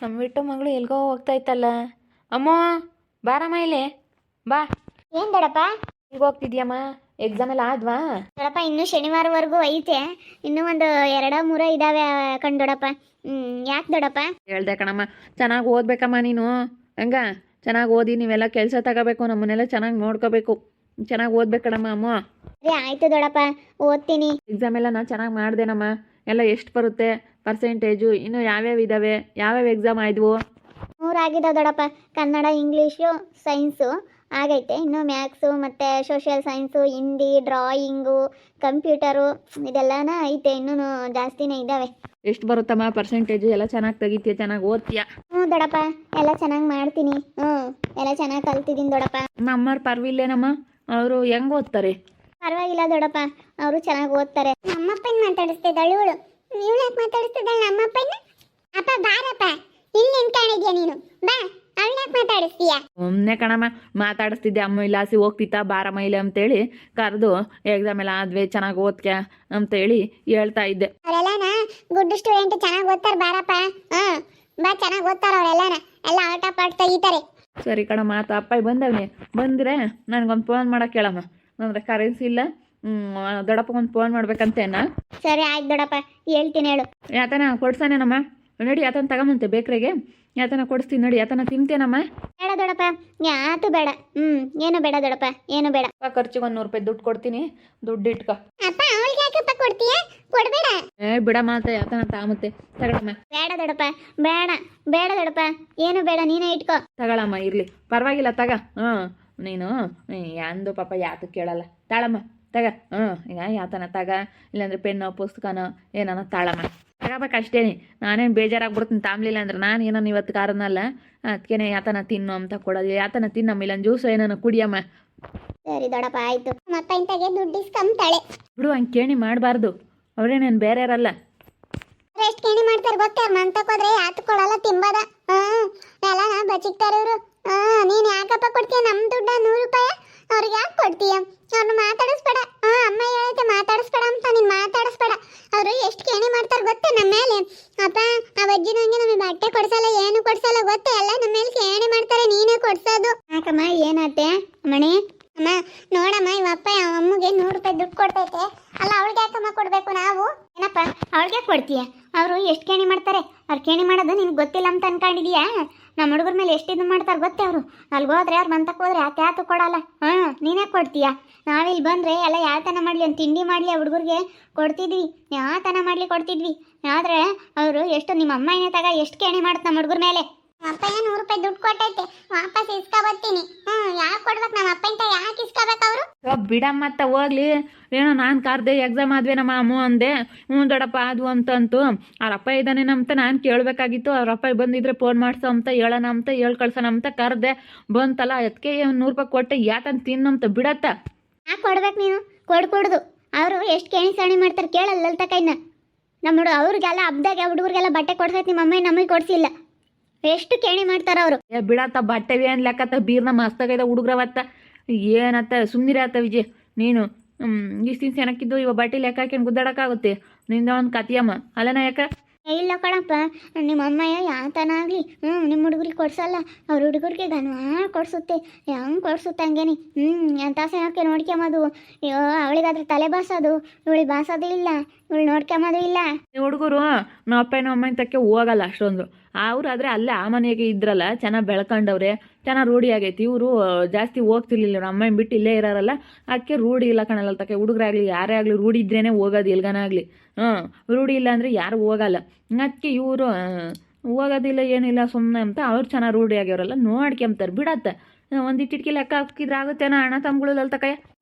ನಮ್ಮ ಬಿಟ್ಟು ಮಗಳು ಎಲ್ಗೋ ಹೋಗ್ತಾ ಇತ್ತಲ್ಲ. ಅಮ್ಮ ಬಾರಮ್ಮ ಇಲ್ಲಿ ಬಾ. ಏನ್ ದೊಡಪ್ಪ? ಈಗ ಹೋಗ್ತಿದ್ಯಮ್ಮ? ಎಕ್ಸಾಮ್ ಎಲ್ಲ ಆದ್ವಾ? ದೊಡಪ್ಪ ಇನ್ನು ಶನಿವಾರವರೆಗೂ ಐತೆ. ಇನ್ನೂ ಒಂದು 2-3 ಇದಾವೆ ಕಣ್ ದೊಡಪ್ಪ. ಯಾಕೆ ದೊಡಪ್ಪ? ಹೇಳ್ದೆ ಕಣಮ್ಮ, ಚೆನ್ನಾಗಿ ಓದ್ಬೇಕಮ್ಮ ನೀನು. ಹಂಗ ಚೆನ್ನಾಗಿ ಓದಿ ನೀವೆಲ್ಲ ಕೆಲಸ ತಗೋಬೇಕು, ನಮ್ಮನ್ನೆಲ್ಲ ಚೆನ್ನಾಗಿ ನೋಡ್ಕೋಬೇಕು. ಚೆನ್ನಾಗಿ ಓದ್ಬೇಕು ಕಣಮ್ಮ. ಅಮ್ಮ ಅದೇ ಆಯ್ತು ದೊಡಪ್ಪ, ಓದ್ತೀನಿ. ಎಕ್ಸಾಮ್ ಎಲ್ಲ ನಾನು ಚೆನ್ನಾಗಿ ಮಾಡ್ದೇನಮ್ಮ. ಎಲ್ಲ ಎಷ್ಟು ಬರುತ್ತೆ ಪರ್ಸೆಂಟೇಜು? ಇನ್ನು ಯಾವ್ಯಾವ ಇದ್ದಾವೆ? ಯಾವ್ಯಾವ ಎಕ್ಸಾಮ್ ಆಯ್ದವು? 3 ಆಗಿದಾವೆ ದೊಡಪ್ಪ. ಕನ್ನಡ, ಇಂಗ್ಲೀಷು, ಸೈನ್ಸು ಆಗೈತೆ. ಇನ್ನು ಮ್ಯಾಥ್ಸು ಮತ್ತು social science, Hindi, drawing, computer ಇದೆಲ್ಲನ ಐತೆ. ಇನ್ನೂ ಜಾಸ್ತಿನೇ ಇದ್ದಾವೆ. ಎಷ್ಟು ಬರುತ್ತಮ್ಮ ಪರ್ಸೆಂಟೇಜು? ಎಲ್ಲ ಚೆನ್ನಾಗಿ ತೆಗಿತೀಯ, ಚೆನ್ನಾಗಿ ಓದ್ತೀಯ? ಹ್ಞೂ ದೊಡಪ್ಪ, ಎಲ್ಲ ಚೆನ್ನಾಗಿ ಮಾಡ್ತೀನಿ. ಎಲ್ಲ ಚೆನ್ನಾಗಿ ಕಲ್ತಿದ್ದೀನಿ ದೊಡಪ್ಪ. ನಮ್ಮವ್ರು ಪರ್ವಿಲ್ಲೇನಮ್ಮ, ಅವರು ಹೆಂಗೆ ಓದ್ತಾರೆ? ಪರವಾಗಿಲ್ಲ ದೊಡಪ್ಪ, ಅವರು ಚೆನ್ನಾಗಿ ಓದ್ತಾರೆ. ನಮ್ಮಪ್ಪನ ಮಾತಾಡಿಸ್ತಿದ್ದಾಳೆ ಇವಳು. ಇವಳು ಯಾಕೆ ಮಾತಾಡಿಸ್ತಿದ್ದಾಳೆ ನಮ್ಮಪ್ಪನ? ಅಪ್ಪ ಬಾರಪ್ಪ, ಇಲ್ಲಿ ನಿಂತ್ಕೊಂಡಿದ್ಯಾ ನೀನು? ಬಾ, ಅವಳು ಯಾಕೆ ಮಾತಾಡಿಸ್ತೀಯ? ಒಮ್ಮೆ ಕಣಮ್ಮ ಮಾತಾಡಿಸ್ತಿದ್ದೆ. ಅಮ್ಮ ಇಲ್ಲಾಸಿ ಹೋಗ್ತಿತ್ತ ಬಾರಮ್ಮ ಇಲ್ಲಿ ಅಂತೇಳಿ ಕರೆದು ಎಕ್ಸಾಮ್ ಎಲ್ಲ ಆದ್ವಿ ಚೆನ್ನಾಗಿ ಓದ್ಕ್ಯಾ ಅಂತೇಳಿ ಹೇಳ್ತಾ ಇದ್ದೆ. ಅವರೆಲ್ಲನ ಗುಡ್ ಸ್ಟೂಡೆಂಟ್, ಚೆನ್ನಾಗಿ ಓದ್ತಾರೆ. ಬಾರಪ್ಪ, ಬಾ, ಚೆನ್ನಾಗಿ ಓದ್ತಾರೆ ಅವರೆಲ್ಲನ. ಎಲ್ಲ ಆಟ ಪಾಠ ತೆಗಿತಾರೆ. ಸರಿ ಕಣಮ್ಮ, ಆತ ಅಪ್ಪ ಬಂದವನಿ. ಬಂದರೆ ನನಗೊಂದು ಫೋನ್ ಮಾಡೋಕೆ ಕೇಳಮ್ಮ, ಅಂದರೆ ಕರೆನ್ಸಿ ಇಲ್ಲ. ದೊಡ್ಡಪ್ಪಗೊಂದು ಫೋನ್ ಮಾಡ್ಬೇಕಂತೇನ? ಸರಿ ಆಯ್ತು ದೊಡ್ಡಪ್ಪ, ಹೇಳ್ತೀನಿ ಹೇಳು. ಯಾತನ ಕೊಡ್ಸಾನೇನಮ್ಮ? ನಡಿ ಯಾತನ ತಗೊಂಬಂತೆ ಬೇಕ್ರಿಗೆ. ಯಾತನ ಕೊಡಿಸ್ತೀನಿ ನಡಿ. ಯಾತನ ತಿಂತೇನಮ್ಮ? ಬೇಡ ದೊಡ್ಡಪ್ಪ, ಯಾತು ಬೇಡ. ಏನು ಬೇಡ ದೊಡ್ಡಪ್ಪ, ಏನು ಬೇಡ. ಖರ್ಚಿಗೆ 100 ರೂಪಾಯಿ ದುಡ್ಡು ಕೊಡ್ತೀನಿ, ದುಡ್ಡು ಇಟ್ಕೊ. ಅಪ್ಪ ಅವಳಿಗೆ ಯಾಕಪ್ಪ ಕೊಡ್ತೀಯ? ಕೊಡ್ಬೇಡ. ಬಿಡ ಮಾತ, ಯಾತನ ತಾಮತ್ತೆ ತಗೊಳಮ್ಮ. ಬೇಡ ದೊಡ್ಡಪ್ಪ, ಬೇಡ ಬೇಡ ದೊಡ್ಡಪ್ಪ, ಏನು ಬೇಡ, ನೀನೇ ಇಟ್ಕೋ. ತಗೊಳಮ್ಮ, ಇರ್ಲಿ ಪರವಾಗಿಲ್ಲ ತಗ. ನೀನು ಯಾಂದು ಪಾಪ ಯಾತು ಕೇಳಲ್ಲ. ತಾಳಮ್ಮ ತಗ. ಈಗ ಯಾತನ ತಗ, ಇಲ್ಲಾಂದ್ರೆ ಪೆನ್ನು ಪುಸ್ತಕನೋ ಏನಾನ ತಾಳಮ್ಮ. ತಗೋಬೇಕಷ್ಟೇನೆ. ನಾನೇನು ಬೇಜಾರಾಗ್ಬಿಡ್ತೀನಿ ತಾಮ್ಲಿಲ್ಲ ಅಂದ್ರೆ. ನಾನು ಏನೋ ಇವತ್ತು ಕಾರಣಲ್ಲ, ಅದಕ್ಕೇನೆ ಯಾತನ ತಿನ್ನು ಅಂತ ಕೊಡೋದು. ಯಾತನ ತಿನ್ನಮ್ಮ, ಇಲ್ಲ ಜ್ಯೂಸು ಏನಾನ ಕುಡಿಯಮ್ಮ. ಸರಿ ದೊಡ್ಡಪ್ಪ, ಆಯ್ತು. ಅಪ್ಪ ಇಂತಾಗೆ ದುಡ್ಡು ಇಸ್ಕೊಂತಾಳೆ. ಬಿಡು, ಹಂಗೆ ಕೇಣಿ ಮಾಡಬಾರ್ದು. ಅವರೇನೇನು ಬೇರೆ ಇರಲ್ಲ. ಎಷ್ಟು ಕೇಣಿ ಮಾಡ್ತಾರೆ ಗೊತ್ತಾ? ಮಂತಕ್ಕೋದ್ರೆ ಯಾತು ಕೊಡಲ್ಲ, ತಿಂಬದ. ಎಲ್ಲ ಬಚಿಕ್ತಾರೆ ಇವರು. ನೀನು ಯಾಕಪ್ಪ ಕೊಡ್ತೀಯ ನಮ್ಮ ದುಡ್ಡ? 100 ರೂಪಾಯಿ ಅವ್ರಿಗೆ ಯಾಕೆ ಕೊಡ್ತೀಯ? ಅವ್ರನ್ನ ಮಾತಾಡಿಸ್ಬೇಡ. ಅಮ್ಮ ಹೇಳೈತೆ ಮಾತಾಡಿಸ್ಬೇಡ ಅಂತ. ನೀನು ಮಾತಾಡಿಸ್ಬೇಡ. ಅವರು ಎಷ್ಟು ಕೇಣಿ ಮಾಡ್ತಾರೆ ಗೊತ್ತೇ ನಮ್ಮ ಮೇಲೆ? ಅಪ್ಪ ಆ ಅಜ್ಜಿನಂಗೆ ನಮಗೆ ಬಟ್ಟೆ ಕೊಡ್ಸಲ್ಲ, ಏನು ಕೊಡ್ಸಲ್ಲ ಗೊತ್ತೇ? ಎಲ್ಲ ನಮ್ಮ ಮೇಲೆ ಕೇಣಿ ಮಾಡ್ತಾರೆ, ನೀನೇ ಕೊಡ್ಸೋದು. ಯಾಕಮ್ಮ, ಏನಾತೆ ಮಣಿ? ಅಮ್ಮ ನೋಡಮ್ಮ, ಇವಪ್ಪ ಅಮ್ಮಗೆ 100 ರೂಪಾಯಿ ದುಡ್ಡು ಕೊಡ್ತೈತೆ ಅಲ್ಲ, ಅವಳಿಗೆ ಯಾಕಮ್ಮ ಕೊಡಬೇಕು ನಾವು? ಏನಪ್ಪ ಅವಳಿಗೆ ಕೊಡ್ತೀಯ? ಅವರು ಎಷ್ಟು ಕೇಣಿ ಮಾಡ್ತಾರೆ. ಅವ್ರು ಕೇಣಿ ಮಾಡೋದು ನಿನ್ಗೆ ಗೊತ್ತಿಲ್ಲ ಅಂತ ಅನ್ಕೊಂಡಿದೀಯಾ? ನಮ್ಮ ಹುಡುಗರ ಮೇಲೆ ಎಷ್ಟು ಇದು ಮಾಡ್ತಾರೆ ಗೊತ್ತೇ ಅವರು? ಅಲ್ಗೋದ್ರೆ ಅವ್ರು ಮಂತಕ್ಕೆ ಹೋದ್ರೆ ಯಾತು ಕೊಡಲ್ಲ. ನೀನೇ ಕೊಡ್ತೀಯ. ನಾವಿಲ್ಲಿ ಬಂದರೆ ಎಲ್ಲ ಯಾತನ ಮಾಡಲಿ, ಒಂದು ತಿಂಡಿ ಮಾಡಲಿ ಆ ಹುಡುಗರಿಗೆ ಕೊಡ್ತಿದ್ವಿ, ಯಾತನ ಮಾಡಲಿ ಕೊಡ್ತಿದ್ವಿ. ಆದರೆ ಅವರು ಎಷ್ಟು, ನಿಮ್ಮ ಅಮ್ಮ ಏನೇ ತಗ ಎಷ್ಟು ಕೇಣಿ ಮಾಡುತ್ತೆ ನಮ್ಮ ಹುಡುಗರ ಮೇಲೆ. ಅಪ್ಪ 100 ರೂಪಾಯಿ ದುಡ್ಡು ಕೊಟ್ಟೈತೆ, ವಾಪಸ್ ಇಸ್ಕೊಬತ್ತೀನಿ. ಯಾಕೆ ಕೊಡ್ಬೇಕು? ನಮ್ಮ ಅಪ್ಪ ಇಂತ ಯಾಕೆ ಇಸ್ಕೋಬೇಕು ಅವರು? ಬಿಡಮ್ಮತ್ತ ಹೋಗ್ಲಿ. ಏನೋ ನಾನು ಕಾರ್ದೆ ಎಕ್ಸಾಮ್ ಆದ್ವೇನಮ್ಮ ಅಮ್ಮ ಅಂದೆ. ದೊಡ್ಡಪ್ಪ ಅದು ಅಂತಂತು. ಅವ್ರಪ್ಪ ಇದ್ದಾನೇನಂತ ನಾನು ಕೇಳಬೇಕಾಗಿತ್ತು. ಅವ್ರಪ್ಪ ಬಂದಿದ್ರೆ ಫೋನ್ ಮಾಡ್ಸೋ ಅಂತ ಹೇಳೋಣ ಅಂತ ಹೇಳಿ ಕಳ್ಸೋಣ ಅಂತ ಕರೆದೆ. ಬಂತಲ್ಲ, ಅದಕ್ಕೆ 100 ರೂಪಾಯಿ ಕೊಟ್ಟೆ. ಯಾತಂತ ತಿನ್ನಂತ ಬಿಡತ್ತ. ಯಾಕೆ ಕೊಡ್ಬೇಕು ನೀನು? ಕೊಡ್ದು ಅವರು ಎಷ್ಟು ಕೇಣಿ ಸಾಣಿ ಮಾಡ್ತಾರೆ ಕೇಳಲ್ಲ ತಕೈನ. ನಮ್ಮ ಅವ್ರಿಗೆಲ್ಲ ಹಬ್ದಾಗ ಹುಡುಗರಿಗೆಲ್ಲ ಬಟ್ಟೆ ಕೊಡ್ಸೈತೆ, ನಿಮ್ಮ ಅಮ್ಮ ನಮಗೆ ಕೊಡ್ಸಿಲ್ಲ. ಎಷ್ಟು ಕೇಣಿ ಮಾಡ್ತಾರ ಅವರು. ಬಿಡತ್ತ, ಬಟ್ಟೆ ಏನ್ ಲೆಕ್ಕತ್ತ ಬೀರ್ನ ಮಸ್ತಾಗೈದ ಹುಡುಗ್ರವತ್ತ. ಏನತ್ತ ಸುಮ್ಮನಿರ ಆತ ವಿಜಯ್. ನೀನು ಇಷ್ಟು ದಿವ್ಸ ಏನಕ್ಕಿದ್ದು ಇವಾಗ ಬಟ್ಟೆ ಲೆಕ್ಕ ಹಾಕೊಂಡು ಗುದ್ದಾಡಕ್ಕಾಗುತ್ತೆ? ನಿಂದ ಒಂದು ಕತಿಯಮ್ಮ ಅಲ್ಲನ ಯಾಕ? ಇಲ್ಲ ಕಣಪ್ಪ, ನಿಮ್ಮ ಅಮ್ಮಯ್ಯ ಯಾತನಾಗಲಿ ನಿಮ್ಮ ಹುಡುಗರಿಗೆ ಕೊಡ್ಸಲ್ಲ. ಅವ್ರ ಹುಡುಗರಿಗೆ ಗನ್ವಾ ಕೊಡ್ಸುತ್ತೆ. ಹೆಂಗೆ ಕೊಡ್ಸುತ್ತೆ ಹಂಗೇನಿ. ಎಂತ ಯಾಕೆ ನೋಡ್ಕೊಂಬೋದು. ಅಯ್ಯೋ, ಅವಳಿಗಾದ್ರೆ ತಲೆ ಬಾಸೋದು, ಇವಳಿಗೆ ಬಾಸೋದು ಇಲ್ಲ, ಇವಳು ನೋಡ್ಕೊಂಬೋದು ಇಲ್ಲ. ಹುಡುಗರು ನಮ್ಮ ಅಪ್ಪ ನಮ್ಮ ಅಮ್ಮನ ತಕ್ಕೆ ಹೋಗಲ್ಲ ಅಷ್ಟೊಂದು. ಅವ್ರಾದ್ರೆ ಅಲ್ಲೇ ಆ ಮನೆಗೆ ಇದ್ರಲ್ಲ, ಚೆನ್ನಾಗಿ ಬೆಳ್ಕೊಂಡವ್ರೆ, ಚೆನ್ನಾಗಿ ರೂಢಿ ಆಗೈತಿ. ಇವರು ಜಾಸ್ತಿ ಹೋಗ್ತಿರ್ಲಿಲ್ಲ, ನಮ್ಮ ಅಮ್ಮನ ಬಿಟ್ಟು ಇಲ್ಲೇ ಇರೋರಲ್ಲ, ಅದಕ್ಕೆ ರೂಢಿ ಇಲ್ಲ ಕಣಲ್ಲ ತಕ್ಕೆ. ಹುಡುಗರಾಗಲಿ ಯಾರೇ ಆಗಲಿ ರೂಢಿ ಇದ್ರೇ ಹೋಗೋದು ಎಲ್ಗನಾಗಲಿ. ರೂಢಿ ಇಲ್ಲ ಅಂದರೆ ಯಾರು ಹೋಗಲ್ಲ. ಅದಕ್ಕೆ ಇವರು ಹೋಗೋದಿಲ್ಲ, ಏನಿಲ್ಲ ಸುಮ್ಮನೆ ಅಂತ. ಅವ್ರು ಚೆನ್ನಾಗಿ ರೂಢಿ ಆಗ್ಯವರಲ್ಲ, ನೋಡ್ಕೊಂತಾರೆ. ಬಿಡತ್ತೆ, ಒಂದು ಇಟ್ಟಿಟ್ಕಿ ಲೆಕ್ಕ ಹಾಕಿದ್ರೆ ಆಗುತ್ತೇನೋ ಅಣ್ಣ ತಮ್ಗಳಲ್ಲ ತಕಯ್ಯ.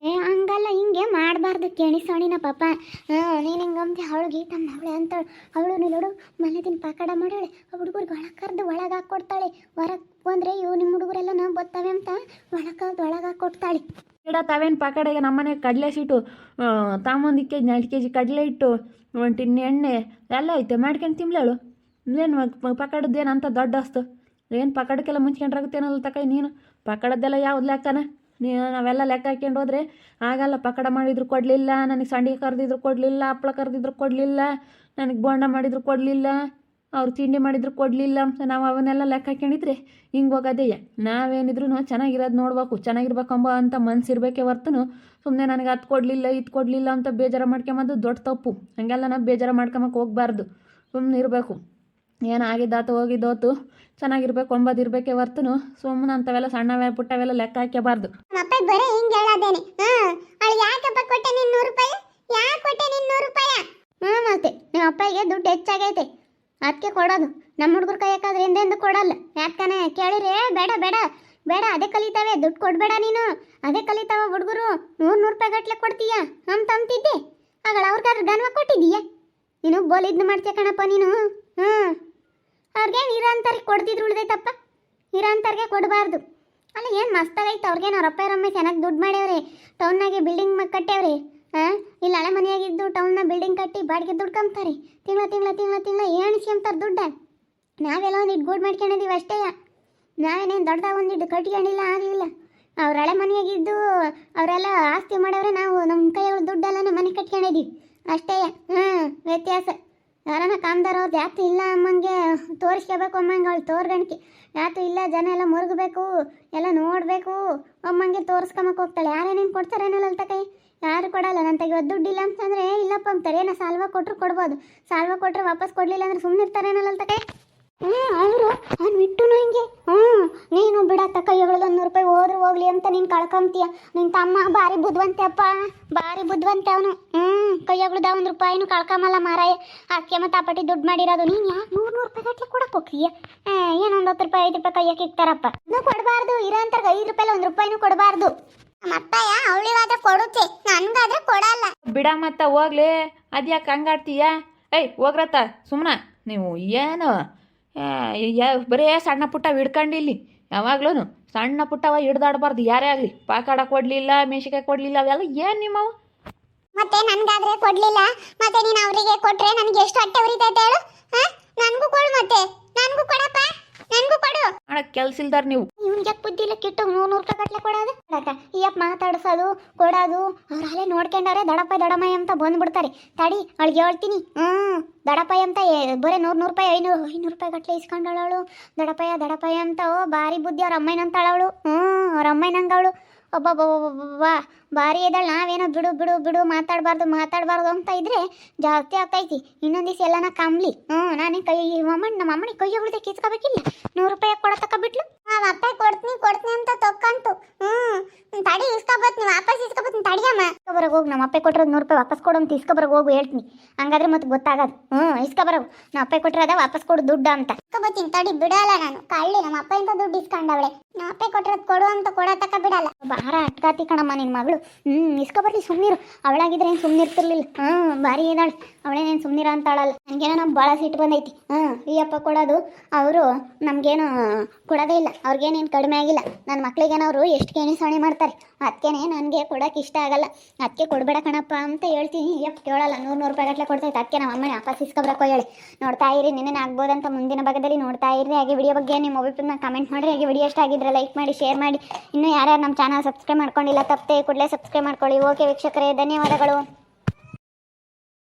ಹಂಗಲ್ಲ, ಹಿಂಗೆ ಮಾಡಬಾರ್ದು ಕೇಣಿ ಸಾಣಿನ ಪಾಪ. ನೀನು ಹಿಂಗಂತೆ ಅವಳಿಗೆ ತಮ್ಮ ಮಗಳೇ ಅಂತ ಅವಳು ನೋಡು ಮನೆದಿನ ಪಾಕಡ ಮಾಡಾಳೆ. ಆ ಹುಡುಗರಿಗೆ ಒಳಗೆ ಕರೆದು ಒಳಗೆ ಹಾಕ್ಕೊಡ್ತಾಳೆ. ಹೊರಗೆ ಬಂದರೆ ಇವು ನಿಮ್ಮ ಹುಡುಗರೆಲ್ಲ ನಾವು ಬರ್ತವೆ ಅಂತ ಒಳಗೆ ಹಾಕ್ಕೊಡ್ತಾಳೆ. ಗಿಡ ತಾವೇನು ಪಾಕಡೆಗೆ ನಮ್ಮನೆ ಕಡಲೆ ಸೀಟು ತಾಮೊಂದು 2 ಕೆಜಿ ಕಡಲೆ ಇಟ್ಟು 1 ಟಿನ್ ಎಣ್ಣೆ ಎಲ್ಲ ಐತೆ, ಮಾಡ್ಕೊಂಡು ತಿನ್ಲೇಳು. ಏನು ಪಕಡದ್ದೇನು ಅಂತ ದೊಡ್ಡ ಅಸ್ತು? ಏನು ಪಕಡಕ್ಕೆಲ್ಲ ಮುಂಚ್ಕೊಂಡ್ರಾಗುತ್ತೇನಲ್ಲ ತಕೈ ನೀನು? ಪಕಡದ್ದೆಲ್ಲ ಯಾವ್ದು ಲೆಕ್ಕನ? ನಾವೆಲ್ಲ ಲೆಕ್ಕ ಹಾಕ್ಕೊಂಡು ಹೋದ್ರೆ ಆಗಲ್ಲ. ಪಕಡ ಮಾಡಿದ್ರು ಕೊಡಲಿಲ್ಲ, ನನಗೆ ಸಂಡಿಗೆ ಕರೆದಿದ್ರು ಕೊಡಲಿಲ್ಲ, ಹಪ್ಳ ಕರೆದಿದ್ರು ಕೊಡಲಿಲ್ಲ, ನನಗೆ ಬೋಂಡ ಮಾಡಿದ್ರು ಕೊಡಲಿಲ್ಲ. ಅವ್ರು ತಿಂಡಿ ಮಾಡಿದ್ರು ಕೊಡಲಿಲ್ಲ ಅಂತ ನಾವು ಅವನ್ನೆಲ್ಲ ಲೆಕ್ಕ ಹಾಕೊಂಡಿದ್ರೆ ಹಿಂಗೆ ಹೋಗೋದೆಯೇ. ನಾವೇನಿದ್ರು ಚೆನ್ನಾಗಿರೋದು ನೋಡ್ಬೇಕು, ಚೆನ್ನಾಗಿರ್ಬೇಕಂಬ ಅಂತ ಮನ್ಸಿರ್ಬೇಕೇ ಹೊರ್ತನು ಸುಮ್ಮನೆ ನನಗೆ ಅದು ಕೊಡಲಿಲ್ಲ ಇದು ಕೊಡಲಿಲ್ಲ ಅಂತ ಬೇಜಾರು ಮಾಡ್ಕೊಂಬಂದು ದೊಡ್ಡ ತಪ್ಪು. ಹಾಗೆಲ್ಲ ನಾವು ಬೇಜಾರು ಮಾಡ್ಕೊಂಬಕ್ಕೆ ಹೋಗ್ಬಾರ್ದು, ಸುಮ್ಮನೆ ಇರಬೇಕು. ಏನು ಆಗಿದ್ದಾತು ಹೋಗಿದ್ದೋತು, ಚೆನ್ನಾಗಿರ್ಬೇಕು ಅಂಬೋದಿರ್ಬೇಕೇ ಹೊರ್ತನು ಸುಮ್ಮನೆ ಅಂಥವೆಲ್ಲ ಸಣ್ಣವೇ ಪುಟ್ಟವೆಲ್ಲ ಲೆಕ್ಕ ಹಾಕ್ಯಬಾರ್ದು. ಅಪ್ಪ ಬರೀ ಹಿಂಗೆ ಹೇಳೋದೇನೆ. ಅವಳು ಯಾಕಪ್ಪ ಕೊಟ್ಟೆ ನೀನು 100 ರೂಪಾಯಿ? ಯಾಕೆ ಕೊಟ್ಟೆ ನೀನು 100 ರೂಪಾಯಿ? ಮತ್ತೆ ನಿಮ್ಮ ಅಪ್ಪಗೆ ದುಡ್ಡು ಹೆಚ್ಚಾಗೈತೆ ಅದಕ್ಕೆ ಕೊಡೋದು. ನಮ್ಮ ಹುಡುಗರು ಕೈಯಾಕಾದ್ರೆ ಹಿಂದೆಂದು ಕೊಡಲ್ಲ. ಯಾಕನೆ ಕೇಳಿರಿ ಬೇಡ ಬೇಡ ಬೇಡ, ಅದೇ ಕಲಿತಾವೆ, ದುಡ್ಡು ಕೊಡಬೇಡ ನೀನು, ಅದೇ ಕಲಿತಾವ ಹುಡುಗರು. 100 ರೂಪಾಯಿ ಗಟ್ಲೆ ಕೊಡ್ತೀಯ ಅಂತಿದ್ದೆ. ಆಗಳ ಅವ್ರಿಗಾದ್ರೆ ಗನ್ವ ಕೊಟ್ಟಿದ್ದೀಯ ನೀನು. ಬೋಲಿದ್ನು ಮಾಡ್ತೀಯ ಕಣಪ್ಪ ನೀನು. ಅವ್ರಿಗೇನು ಇರೋಂಥವ್ರಿಗೆ ಕೊಡ್ತಿದ್ರು ಉಳ್ದೈತಪ್ಪ, ಇರೋಂಥವ್ರಿಗೆ ಕೊಡಬಾರ್ದು. ಅಲ್ಲ ಏನು ಮಸ್ತಾಗೈತೆ ಅವ್ರಿಗೇನು. ಅವ್ರ ಅಪ್ಪ ಇರೊಮ್ಮೆ ಚೆನ್ನಾಗಿ ದುಡ್ಡು ಮಾಡ್ಯವ್ರೆ, ಟೌನ್ನಾಗೆ ಬಿಲ್ಡಿಂಗ್ ಕಟ್ಟ್ಯವ್ರೆ. ಇಲ್ಲಿ ಹಳೆ ಮನೆಯಾಗಿದ್ದು ಟೌನ್ನ ಬಿಲ್ಡಿಂಗ್ ಕಟ್ಟಿ ಬಾಡಿಗೆ ದುಡ್ಡು ಕಂಬ್ತಾರೆ. ತಿಂಗಳ ಏಣಿಸ್ಕೊಂತಾರೆ ದುಡ್ಡು. ನಾವೆಲ್ಲ ಒಂದಿಟ್ಟು ಗೂಡು ಮಾಡ್ಕೊಂಡಿದ್ದೀವಿ ಅಷ್ಟೇ. ನಾವೇನೇನು ದೊಡ್ಡದಾಗ ಒಂದಿಟ್ಟು ಕಟ್ಕೊಂಡಿಲ್ಲ, ಆಗಲಿಲ್ಲ. ಅವ್ರ ಹಳೆ ಮನೆಯಾಗಿದ್ದು ಅವರೆಲ್ಲ ಆಸ್ತಿ ಮಾಡವ್ರೆ, ನಾವು ನಮ್ಮ ಕೈಯಲ್ಲಿ ದುಡ್ಡೆಲ್ಲ ಮನೆ ಕಟ್ಕೊಂಡಿದ್ದೀವಿ ಅಷ್ಟೇ. ವ್ಯತ್ಯಾಸ. ಯಾರನ್ನ ಕಾಮ್ದಾರ ಅವ್ರದ್ದು ಯಾತು ಇಲ್ಲ ಅಮ್ಮಂಗೆ ತೋರಿಸ್ಕೋಬೇಕು ಅಮ್ಮಂಗೆ, ಅವಳು ತೋರ್ಗಣಿಕೆ ಯಾತು ಇಲ್ಲ. ಜನ ಎಲ್ಲ ಮುರುಗಬೇಕು, ಎಲ್ಲ ನೋಡಬೇಕು ಅಮ್ಮಂಗೆ ತೋರಿಸ್ಕೊಂಬಕ್ಕೆ ಹೋಗ್ತಾಳೆ. ಯಾರೇನೇನು ಕೊಡ್ತಾರೇನಲ್ಲ ಕೈ ಯಾರು ಕೊಡಲ್ಲ. ನನ್ನ ತೆಗಿಯೋದು ದುಡ್ಡಿಲ್ಲ ಅಂತಂದರೆ ಇಲ್ಲಪ್ಪ ಅಂತಾರೆ. ಏನೋ ಸಾಲ್ವ ಕೊಟ್ಟರು ಕೊಡ್ಬೋದು, ಸಾಲ್ವ ಕೊಟ್ಟರೆ ವಾಪಸ್ ಕೊಡಲಿಲ್ಲ ಅಂದ್ರೆ ಸುಮ್ಮನೆ ಇರ್ತಾರೇನಲ್ಲ ತಕೈ. ಅವರು ಅವ್ನು ಬಿಟ್ಟು ಹಿಂಗೆ ನೀನು ಬಿಡತ್ತ ಕೈಯಗಳದ್ದು 100 ರೂಪಾಯಿ ಹೋದ್ರು ಹೋಗ್ಲಿ ಅಂತ ನೀನು ಕಳ್ಕೊಂತೀಯ. ನಿನ್ನ ತಮ್ಮ ಭಾರಿ ಬುದ್ಧಿವಂತೆ ಅಪ್ಪ, ಭಾರಿ ಬುದ್ಧಿವಂತೆ ಅವನು. ಕೈಯಗಳದ 1 ರೂಪಾಯಿನೂ ಕಳ್ಕೊಂಬಲ್ಲ ಮಾರಾಯ. ಅದಕ್ಕೆ ಮತ್ತೆ ಆಪಟ್ಟಿ ದುಡ್ಡು ಮಾಡಿರೋದು. ನೀನು ಯಾಕೆ 100 ರೂಪಾಯಿ ಗಟ್ಲೆ ಕೊಡಕ್ಕೆ ಹೋಗ್ತೀಯ? ಏನೊಂದು 10 ರೂಪಾಯಿ 5 ರೂಪಾಯಿ ಕೈಯಕ್ಕೆ ಇಕ್ತಾರಪ್ಪ. ಇನ್ನೂ ಕೊಡಬಾರ್ದು. ಇರೋಂಥವ್ರಿಗೆ 5 ರೂಪಾಯಿ 1 ರೂಪಾಯಿನೂ ಕೊಡಬಾರ್ದು. ನಮ್ಮಪ್ಪಯ್ಯ ಅವಳಿಗಾದ್ರೆ ಕೊಡುತ್ತೆ, ನನಗಾದ್ರೆ ಕೊಡಲ್ಲ. ಬಿಡ ಮತ್ತ ಹೋಗ್ಲಿ, ಅದ್ಯಾಕೆ ಹಂಗಾಡ್ತೀಯ? ಏಯ್ ಹೋಗ್ರತ್ತ ಸುಮ್ಮನೆ ನೀವು. ಏನು ಬರೀ ಸಣ್ಣ ಪುಟ್ಟ ಹಿಡ್ಕೊಂಡಿಲ್ಲಿ ಯಾವಾಗ್ಲೂ ಸಣ್ಣ ಪುಟ್ಟವ ಹಿಡ್ದಾಡ್ಬಾರ್ದು ಯಾರೇ ಆಗಲಿ. ಪಾಕಾಡ ಕೊಡಲಿಲ್ಲ, ಮೆಣಸಿಕಾಯಿ ಕೊಡಲಿಲ್ಲ, ಅವೆಲ್ಲ ಏನು ನಿಮ್ಮವ? ಮತ್ತೆ ನನ್ಗಾದ್ರೆ ಕೊಡ್ಲಿಲ್ಲ, ಮತ್ತೆ ನೀನು ಅವರಿಗೆ ಕೊಟ್ರೆ ನನಗೆ ಎಷ್ಟು ಹೊಟ್ಟೆ ಉರಿತೈತೆ ಹೇಳು. ನನಗೂ ಕೊಡು, ಮತ್ತೆ ನನಗೂ ಕೊಡಪ್ಪ, ನನಗೂ ಕೊಡು. ಕೆಲ್ಸ ಇಲ್ದಾರ ನೀವು. ಇವ್ನಿಗೆ ಬುದ್ಧಿ ಇಲ್ಲ, ಕಿಟ್ಟು 100 ರೂಪಾಯಿ ಗಟ್ಲೆ ಕೊಡೋದು. ಈ ಅಪ್ಪ ಮಾತಾಡ್ಸೋದು ಕೊಡೋದು ಅವ್ರು ಅಲ್ಲೇ ನೋಡ್ಕೊಂಡವ್ರೆ. ದಡಪಾಯಿ ಅಂತ ಬಂದ್ಬಿಡ್ತಾರೆ. ತಡಿ ಅವಳಿಗೆ ಹೇಳ್ತೀನಿ. ದಡಪಾಯಿ ಅಂತ ಬರೀ 100 ರೂಪಾಯಿ 500 ರೂಪಾಯಿ ಗಟ್ಲೆ ಇಸ್ಕೊಂಡವಳು. ದಡಪಾಯ ಅಂತ ಭಾರಿ ಬುದ್ಧಿ ಅವ್ರ ಅಮ್ಮಯ್ಯನಂತಾಳವಳು. ಅವ್ರ ಅಮ್ಮಯ್ಯನಂಗವಳು. ಒಬ್ಬ ಭಾರಿ ಇದ್ದಾಳೆ. ನಾವೇನೋ ಬಿಡು ಮಾತಾಡಬಾರ್ದು ಅಂತ ಇದ್ರೆ ಜಾಸ್ತಿ ಆಗ್ತೈತಿ. ಇನ್ನೊಂದು ದಿವಸ ಎಲ್ಲನ ಕಂಬ್ಲಿ. ನಾನೇ ನಮ್ಮ ಅಮ್ಮನಿಗೆ ಕೈ ಹೊಳ್ದೆ ಕಿಸ್ಕೋಬೇಕಿಲ್ಲ. 100 ರೂಪಾಯಿ ಕೊಡತಕ್ಕ ಬಿಟ್ಲು. ಅಪ್ಪ ಕೊಡ್ತೀನಿ ಅಂತ ತೊಕ್ಕಂತು. ತಡಿ ಇಸ್ಕೊಬತ್ತೀನಿ, ವಾಪಸ್ ಇಸ್ಕೊಬತ್ತೀನಿ ತಡಿಯಮ್ಮ. ಇಸ್ಕೊಬರಗೆ ಹೋಗಿ ನಮ್ಮ ಅಪ್ಪ ಕೊಟ್ಟಿರೋದು 100 ರೂಪಾಯಿ ವಾಪಸ್ ಕೊಡು ಅಂತ ಇಸ್ಕೊಬರಗೆ ಹೋಗು ಹೇಳ್ತೀನಿ. ಹಂಗಾದ್ರೆ ಮತ್ತೆ ಗೊತ್ತಾಗೋದು. ಇಸ್ಕೊಬರವು ನಮ್ಮ ಅಪ್ಪ ಕೊಟ್ಟಿರೋದ ವಾಪಸ್ ಕೊಡು ದುಡ್ಡು ಅಂತ. ಇಸ್ಕೊಬತ್ತೀನಿ ತಡಿ, ಬಿಡಲ್ಲ ನಾನು. ಕಳ್ಳಿ ನಮ್ಮ ಅಪ್ಪ ಇಂತ ದುಡ್ಡು ಇಸ್ಕೊಂಡವಳೆ. ನಮ್ಮ ಅಪ್ಪ ಕೊಟ್ಟಿರೋದು ಕೊಡು ಅಂತ ಕೊಡತಕ್ಕ ಬಿಡಲ್ಲ. ಭಾರ ಅಟ್ಕಾತಿ ಕಣಮ್ಮ ನಿನ್ನ ಮಗಳು. ಇಸ್ಕೊಬರ್ಲಿ, ಸುಮ್ಮನಿರು. ಅವಳಾಗಿದ್ರೆ ಏನು ಸುಮ್ಮನಿರ್ತಿರ್ಲಿಲ್ಲ. ಭಾರಿ ಇದ್ದಾಳೆ ಅವಳೇನೇನು ಸುಮ್ಮನಿರ ಅಂತಾಳಲ್ಲ. ನನಗೇನೋ ನಮ್ಗೆ ಭಾಳ ಸಿಟ್ಟು ಬಂದೈತಿ. ಈ ಅಪ್ಪ ಕೊಡೋದು ಅವರು ನಮಗೇನು ಕೊಡೋದೇ ಇಲ್ಲ. ಅವ್ರಿಗೇನೇನು ಕಡಿಮೆ ಆಗಿಲ್ಲ. ನನ್ನ ಮಕ್ಳಿಗೇನೋ ಅವರು ಎಷ್ಟು ಕೇಣಿ ಸಣಿ ಮಾಡ್ತಾರೆ. ಅದಕ್ಕೇನೆ ನನಗೆ ಕೊಡೋಕೆ ಇಷ್ಟ ಆಗಲ್ಲ. ಅದಕ್ಕೆ ಕೊಡಬೇಡ ಕಣಪ್ಪ ಅಂತ ಹೇಳ್ತೀನಿ. ಕೇಳಲ್ಲ. 100 ರೂಪಾಯಿ ಗಟ್ಟಲೆ ಕೊಡ್ತೈತೆ. ಅದಕ್ಕೆ ನಮ್ಮ ಅಮ್ಮನೇ ವಾಪಸ್ ಇಸ್ಕೊಬ್ರಕ್ಕೋ ಹೇಳಿ. ನೋಡ್ತಾ ಇರಿ, ನಿನ್ನೆ ಆಗ್ಬೋದಂತ ಮುಂದಿನ ಭಾಗದಲ್ಲಿ ನೋಡ್ತಾ ಇರಿ. ಹಾಗೆ ವಿಡಿಯೋ ಬಗ್ಗೆ ನಿಮ್ಮ ಅಭಿಪ್ರಾಯನ ಕಮೆಂಟ್ ಮಾಡಿರಿ. ಹಾಗೆ ವಿಡಿಯೋ ಇಷ್ಟ ಆಗಿದ್ರೆ ಲೈಕ್ ಮಾಡಿ, ಶೇರ್ ಮಾಡಿ. ಇನ್ನೂ ಯಾರ್ಯಾರು ನಮ್ಮ ಚಾನಲ್ ಸಬ್ಸ್ಕ್ರೈಬ್ ಮಾಡ್ಕೊಂಡಿಲ್ಲ ತಪ್ಪದೆ ಕೂಡಲೇ ಸಬ್ಸ್ಕ್ರೈಬ್ ಮಾಡ್ಕೊಳ್ಳಿ. ಓಕೆ ವೀಕ್ಷಕರೇ, ಧನ್ಯವಾದಗಳು.